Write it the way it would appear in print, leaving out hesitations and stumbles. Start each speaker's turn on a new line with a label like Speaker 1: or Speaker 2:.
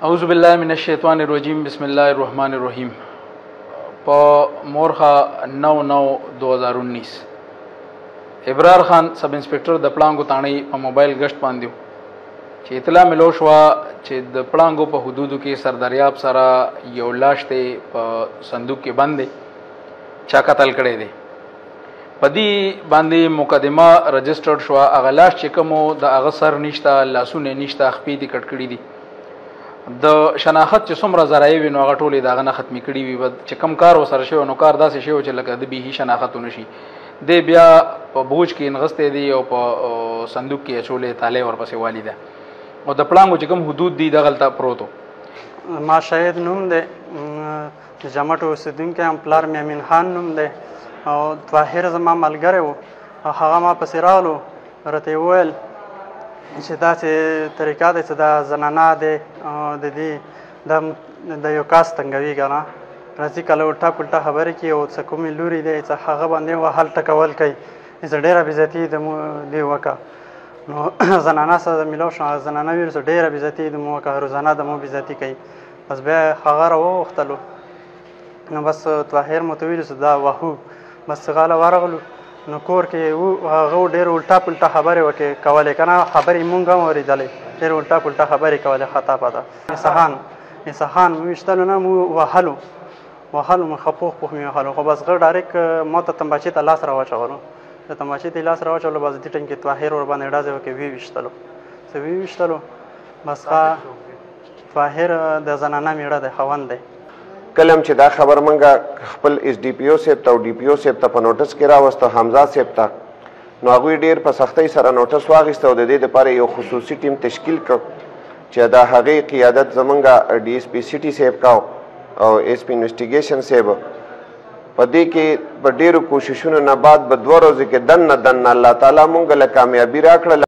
Speaker 1: اعوذ بالله من الشیطان الرجیم بسم الله الرحمن الرحیم. په مورخه 9/9/2019 ابرار خان سب انسپکټر د پړانګو تاڼۍ په موبایل گشت باندې چې اطلاع ملو شوه چې د پړانګو په حدودو کې سردریاب سره یو لاش دی په صندوق کې بند دی، چا قتل کړی دی. په دې باندې مقدمه رجسټرډ شوه. هغه لاش چې کوم د هغه سر نشته، لاسونه نشته، خپې دې کټ کړي دي. د شناخت چې څومره ذرایع وي نو هغه ټولې د هغه نه ختمې کړي وي. چې کوم کار ورسره شوی نو کار داسې شوی چې لکه د بیخي شناخت ونه شي. دی بیا په بوج کې نغستی دی او په صندوق کې اچولې تالی ورپسې والي ده. او د پړانګو چې کوم حدود دي دغلته پروتو.
Speaker 2: ما شاهد نوم دی، د جمټ اوسېدونکی یم، پلار مې امین خان نوم دی او طاهر زما ملګری و. هغه ما پسې راغلو، راته یې وویل چې داسې طریقه دی چې دا زنانه دی د دې د یو کاس تنګوي که نه، راځي کله الټا پلټا خبرې کوي او څه کومې لوري دی چې هغه باندې وهل ټکول کوي، چې ډېره بېزتي د دې وکړه. نو زنانه سره ملاو شو، زنانه ویل چې ډېره بېزتي د مو وکړه، روزانه د مو بېزتي کوي. بس بیا هغه راوغوښتلو، نو بس طاهر مو ته ویلو چې دا وهو. بس غاله ورغلو، نو کور کې هغه ډېر الټا پلټا خبرې کولې که نه، خبرې مونږ هم اورېدلې، ډېر الټا پلټا خبرې کولې خطا پته. اسحان مو ویشتلو نه، مو وهلو مو پوخ مې وهلو. خو بس غه ډایرکټ ما ته تمباچې ته لاس راواچولو، د تمباچې ته لاس راواچولو. بس دې ټایم کې طاهر ورباندې ډازې وکړې، ویویشتلو. بس طاهر د زنانه میړه دی، خاوند دی.
Speaker 3: کلم چې دا خبر منګه خپل اس ډي پی او صاحب ته او ډي پی او صاحب ته په نوټس کې راوسته، حمزه صاحب ته، نو هغوی ډېر په سختۍ سره نوټس واخیسته او د دې دپاره یو خصوصي ټیم تشکیل کړ چې د هغې قیادت زمونږ ډي اس پي سټي صاحب کاو او ایس پي انویسټیګیشن صاحب. په دې کې په ډېرو کوششونو نه بعد په 2 ورځو کې دننه الله تعالی مونږ له کامیابي راکړله.